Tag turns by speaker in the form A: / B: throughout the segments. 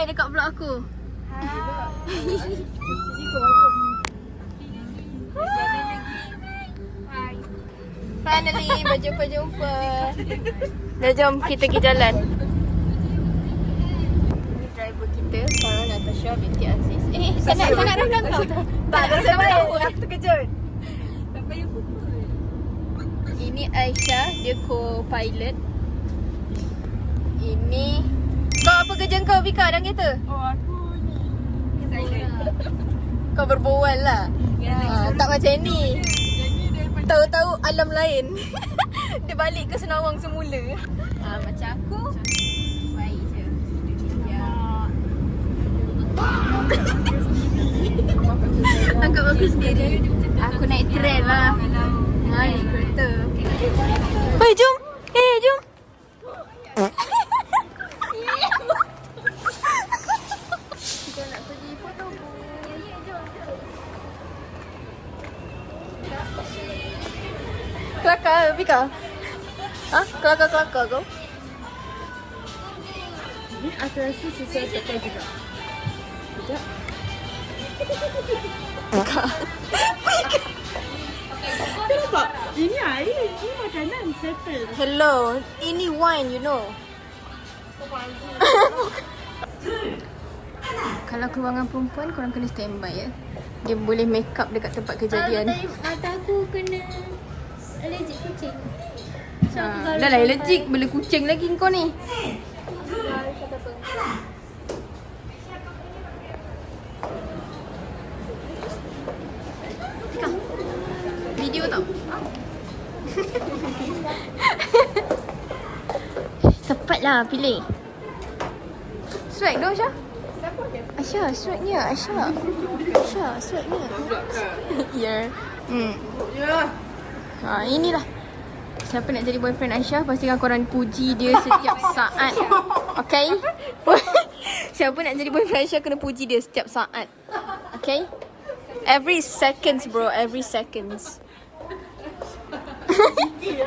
A: Hai dekat vlog aku. Finally berjumpa-jumpa. Dah jom kita pergi jalan. Ini driver kita, Farah Natasha binti Aziz. Saya nak rakam kau. Tak nak rakam kau. Aku terkejut. Tak payah pukul. Ini Aisyah, dia co-pilot. Ini kau apa kerja kau Bika dalam kereta?
B: Oh, aku ni silent.
A: Kau berbual lah. Tak macam ni. Tahu-tahu alam lain. Dia balik ke Senawang semula. Macam aku baik je. Ya. Angkat aku sendiri. Aku naik tren lah. Naik kereta. Hei jom. Jom. Kita nak pergi foto. Jom. Kelakar Bika? Kelakar kau?
B: Ni aku rasa sesuai pakai juga. Sekejap.
A: Bika.
B: Nampak? Ini air, ini makanan, settle.
A: Hello, ini wine you know. Kalau kewangan perempuan korang kena standby ya. Dia boleh make up dekat tempat kejadian.
C: Mata aku kena allergic kucing.
A: Dah lah allergic, bela kucing lagi kau ni. Video tau. Cepatlah pilih. Swag dong Aisyah. Aisyah, swagnya Aisyah, swagnya. Ya. Inilah. Siapa nak jadi boyfriend Aisyah, pastikan korang puji dia setiap saat. Okay? Siapa nak jadi boyfriend Aisyah kena puji dia setiap saat. Okay? Every seconds bro, every seconds. Dia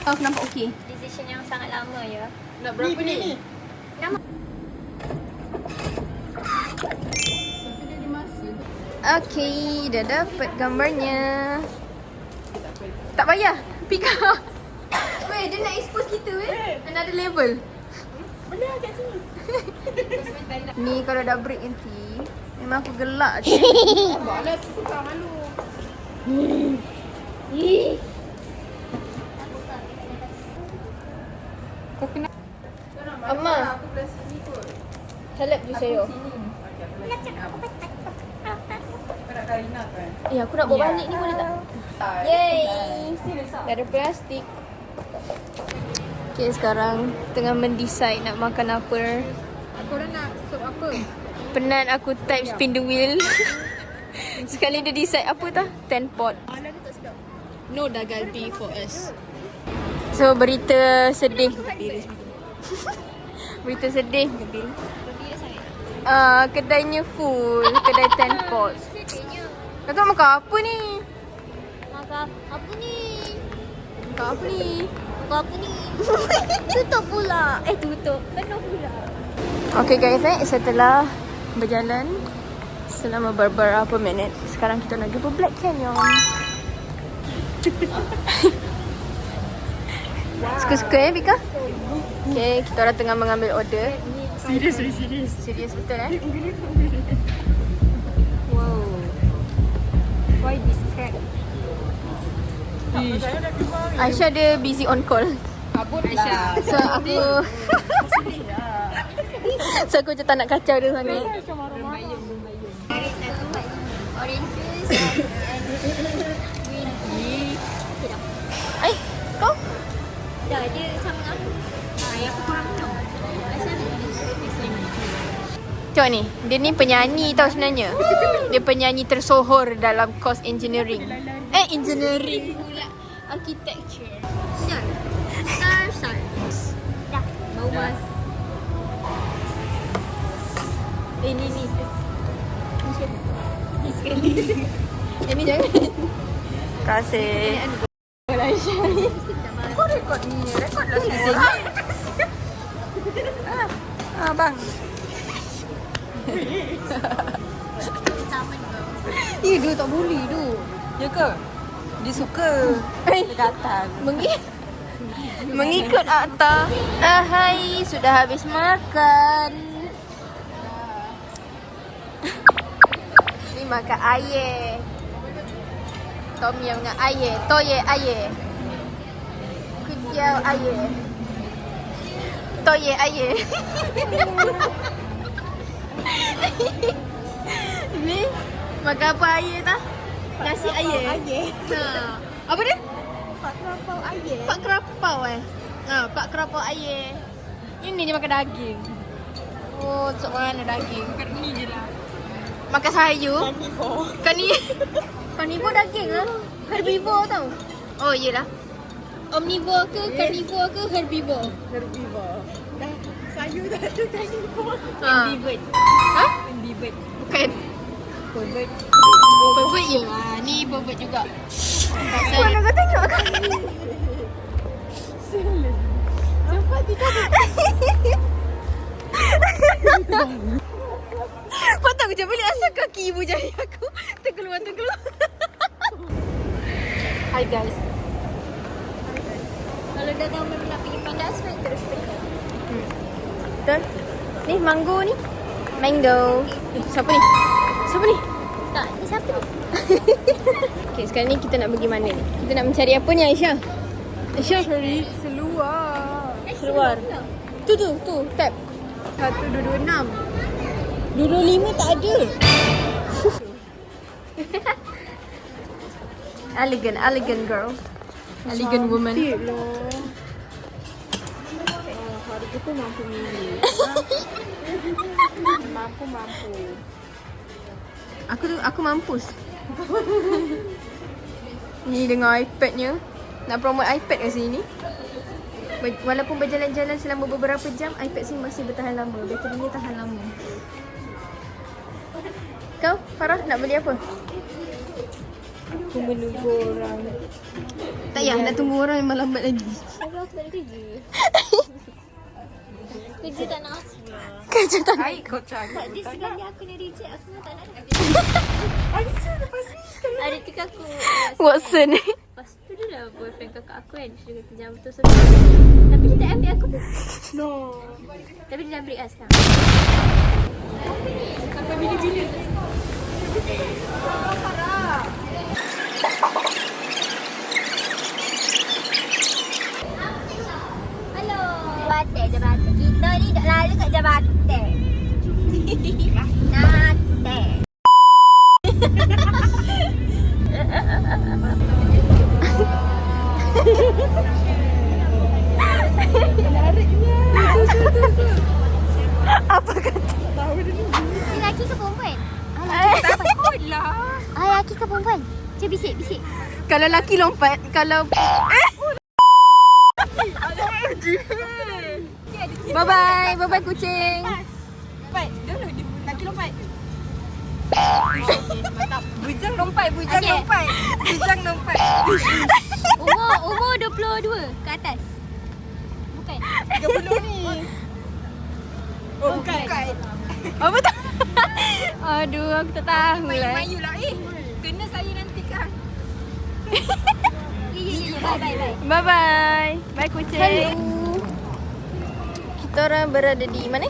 A: aku nampak okey.
C: Decision yang sangat lama ya.
A: Nak berapa ni? Okay, dah dapat gambarnya. Tak payah. Pika. Weh, dia nak expose kita weh. Another level.
B: Boleh kat sini.
A: Ni kalau dah break nanti, memang aku gelak je.
B: Balas tu tak malu. Kau kena
A: Amma,
B: aku belah sini kot.
A: help je saya.
B: Kau nak Karina kan?
A: Aku nak bawa balik ni boleh tak? Yay! Dah ada plastik. Okay, sekarang tengah mendecide nak makan apa.
B: Korang nak sup apa?
A: Penat aku type spin the wheel. Sekali dia decide apa tah? 10 pot. No dagalbi for us. So berita sedih. Berita sedih. Kedainya full. Kedai 10 pot. Kakak makan apa ni?
C: Makan apa ni?
A: Makan apa ni?
C: Makan apa ni? Tutup pula. Tutup. Penuh pula.
A: Okay guys, setelah berjalan selama beberapa minit, sekarang kita nak jumpa Black Canyon. Suka-suka Bika? Okay, kita orang tengah mengambil order.
B: Serius.
A: Serius betul Wow. Why this cat? Aisyah dia busy on call.
B: Aisyah.
A: So aku So aku macam tak nak kacau dia sangat.
C: Orange juice and green.
A: Eh, kau?
C: Dah dia sama dengan aku. Yang aku kurang tahu.
A: Tengok ni, dia ni penyanyi tau sebenarnya. Dia penyanyi tersohor dalam course engineering. Engineering pula. Architecture.
C: Star. Dah.
A: Bau mas. Ni. Ni sekali. Ini jangan. Terima kasih. Aisyah ni. Kau rekod ni. Rekod lah semua. Bang. Du tak boleh tu.
B: Ya ke? Dia suka. Dekatan.
A: Mengikut akta. Hai, sudah habis makan. Ni makan air. Tom yum dengan air. Toye air. Kudiau air. Toye air. Ni makan apa air tak? Nasi air. Ha. Apa dia?
C: Pak kerapau air.
A: Pak kerapau Pak kerapau air. Ini dia makan daging. Oh, sok mana daging?
B: Bukan ni je lah.
A: Makan sayur.
B: Carnivore.
A: Carnivore daging lah. Herbivore tau. Oh, iyalah. Omnivore ke carnivore ke herbivore?
B: Herbivore. Dah sayur dah ada carnivore.
A: Ha.
B: Ambivert.
A: Ha?
B: Ambivert.
A: Bukan.
B: Pervert.
A: Pervert je lah. Ni pervert juga.
C: Mana kau tengok kan?
B: Cepat tidak.
A: Kau tahu je boleh asal kaki ibu jari aku terkeluar. Hi guys.
C: Kalau dah tahu memang nak pergi Panda Square, terus pergi.
A: Betul? Ni mango ni. Mango. Siapa ni?
C: Tak, ni siapa ni?
A: Okay, sekarang ni kita nak pergi mana ni? Kita nak mencari apa ni Aisyah? Aisyah?
B: Cari seluar.
A: Keluar. Tu, tap.
B: 1226.
A: 225 tak ada. Elegant girl. Elegant woman.
B: Cantik lah. Harga tu mampu milih. Mampu.
A: Aku mampus. Ni dengan iPadnya. Nak promote iPad kat sini. Walaupun berjalan-jalan selama beberapa jam, iPad sini masih bertahan lama. Baterinya tahan lama. Kau, Farah, nak beli apa?
B: Aku menunggu orang.
A: Tak payah, nak tunggu orang memang lambat lagi.
C: Kalau aku tak ada kerja. Kerja tak nak aku.
A: Kerja tak
B: Baik kau cari.
C: Tak ada sekali aku ni reject, aku memang tak nak.
B: Aisyah lepas ni.
C: Ada tu aku.
A: Watson ni.
C: Lepas tu dia lah boyfriend kakak aku kan. Dia kata jangan betul so. Tapi dia tak ambil aku pun.
B: No.
C: Tapi dia dah break lah sekarang.
B: Sampai bila-bila.
C: Halo. Jabatan. Kita ni dah lalu kat jabatan. Nate.
A: Apa kata?
C: Ni lelaki ke perempuan?
B: Takut lah.
C: Lelaki ke perempuan? Cik bisik.
A: Kalau laki lompat, kalau... Bye-bye kucing.
B: Lompat. Dulu dia lelaki lompat. Mantap. Bujang lompat. Bujang lompat.
C: Umur 22 ke atas. Bukan.
B: 30 ni. Oh, bukan.
A: Apa tak? Aduh, aku tak tahu lah.
B: Mayu lah. Kena saya nanti kan.
C: Ya. Bye.
A: Bye-bye. Bye kucing.
C: Hello.
A: Kita orang berada di mana?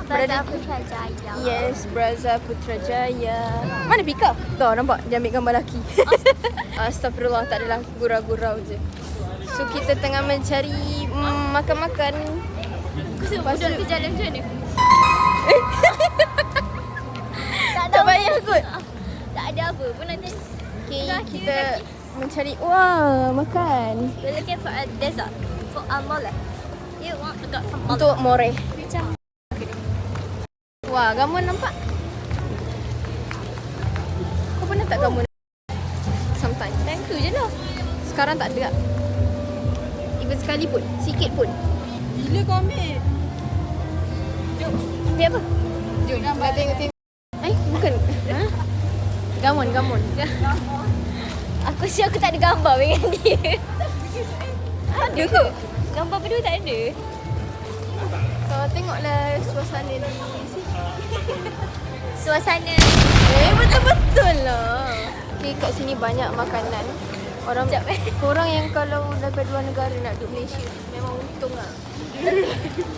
C: Plaza Putrajaya.
A: Yes, Plaza Putrajaya. Mana Pika? Tuh, nampak? Dia ambil gambar lelaki. Astagfirullah, tak adalah gurau-gurau je. So, kita tengah mencari makan-makan.
C: Budak tu jalan macam mana?
A: Tak payah kot.
C: Tak ada apa pun nanti.
A: Okay, kita mencari... Wah, makan.
C: We're looking for a dessert. For a mole. You want to got some mole?
A: Untuk more.
C: Macam
A: Wah, gamun nampak? Kau pernah tak gamun? Sometimes. Time tu je lah. Sekarang tak ada. Even sekali pun. Sikit pun.
B: Bila kau ambil?
A: Ambil apa?
B: Jom nak tengok.
A: Bukan. Ha? Gamun.
C: aku rasa aku tak ada gambar dengan dia.
A: Ada ke?
C: Gambar berdua tak ada.
A: Tengoklah suasana di sini.
C: Suasana.
A: Betul-betul lah. Okay, kat sini banyak makanan. Korang yang kalau daripada luar negara nak duduk Malaysia memang untung lah.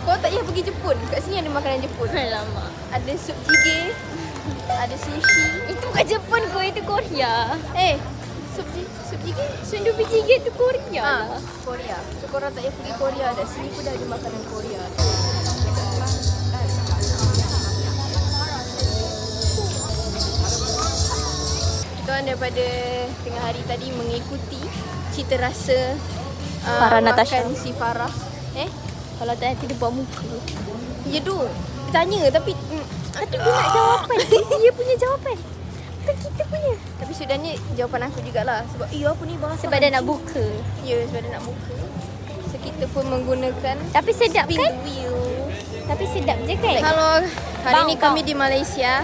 A: Kau tak payah pergi Jepun. Kat sini ada makanan Jepun.
C: Alamak.
A: Ada sup jjigae, ada sushi.
C: Itu bukan Jepun kau, itu Korea.
A: Sup jjigae?
C: Sundubi jjigae tu Korea.
A: Korea. So korang tak payah pergi Korea dah. Sini pun dah ada makanan Korea. Kita orang daripada tengah hari tadi mengikuti cita rasa
C: Farah Natasha.
A: makan si Farah.
C: Kalau tak nanti dia buat muka.
A: Ya tu. Tanya tapi
C: Tapi dia nak jawapan. Dia punya jawapan. Bukan kita punya.
A: tapi sudahnya jawapan aku jugalah. Sebab apa ni bahasa
C: Sebab dia nak
A: mancing.
C: buka.
A: Ya, sebab dia nak buka. So kita pun menggunakan
C: Tapi sedap
A: spin
C: kan?
A: the wheel.
C: Tapi sedap je kan?
A: Kalau hari ni
C: Bang,
A: kami di Malaysia.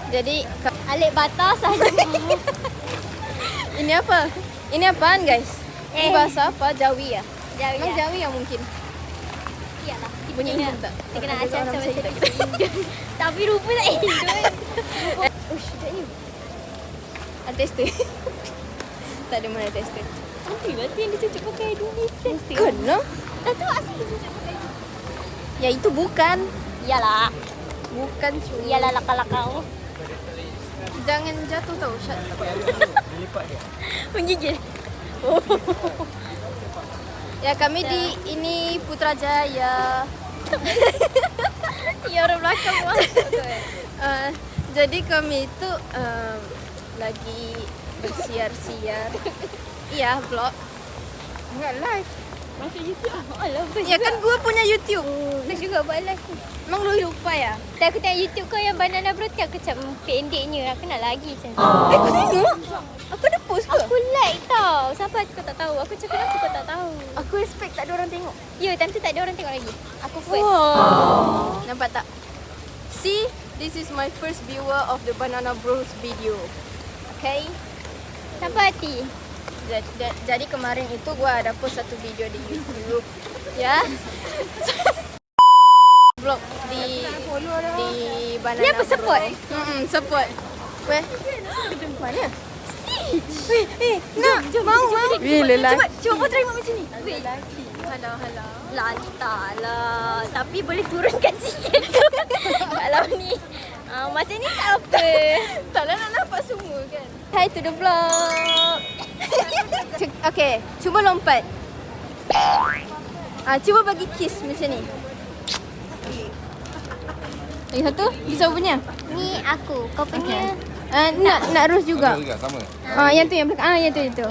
A: Jadi
C: Alik batas saja.
A: ini apa? Ini apaan guys? Ini bahasa apa? Jawi ya?
C: Jawi
A: Memang
C: ya.
A: Jawi ya mungkin.
C: Iyalah.
A: Bunyi Indon tak?
C: Kita kena
A: Orang
C: acah-acah
A: Melayu
C: macam
A: tak
C: kita Indon. Tapi rupa tak Indon.
A: Ush, sekejapnya. Ada tester. Tak ada mana tester.
C: Nanti lah tu yang dia cucuk pakai dulu. Tester.
A: Kena?
C: Tak tahu asal dia cucuk pakai dulu.
A: Ya itu bukan.
C: Iyalah.
A: Bukan cuy.
C: Iyalah lakau-lakau.
A: Jangan jatuh tau. Shut.
C: Menggigil.
A: Ya kami di ini Putrajaya.
C: Ya orang belakang masuk tu.
A: Jadi kami itu lagi bersiar-siar. Iya, vlog. Enggak live.
C: Masuk YouTube. Alah,
A: Ya kan gua punya YouTube.
C: Aku juga buat live.
A: Emang lu lupa ya?
C: Dan aku tengok YouTube kau yang banana roti, aku macam pendeknya. Aku nak lagi macam tu.
A: Kau tengok? Aku ada post ke?
C: Aku like tau. Siapa kau tak tahu? Aku cakap kenapa kau tak tahu?
A: Aku expect tak ada orang tengok.
C: Ya, time tu tak ada orang tengok lagi. Aku first.
A: Nampak tak? See, this is my first viewer of the Banana Bros video. Okay?
C: Sampai hati.
A: Jadi kemarin itu gua ada post satu video di YouTube. Ya. Vlog di Banana
C: Ni apa,
A: Bros.
C: support?
A: Support. Weh. Mana? Nak mau. Weh, lelaki. Cuba try mak macam ni. Lelaki. Halau.
C: Lantak lah. Tapi boleh turunkan sikit tu. Kalau ni. Macam ni tak apa.
A: Taklah nak nampak semua kan. Hi to the vlog. Okay, cuba lompat. Cuba bagi kiss macam ni. Lagi satu, siapa punya?
C: Ni aku. Kau punya.
A: Nak Rose juga.
D: Sama.
A: Yang tu yang belakang. Yang tu.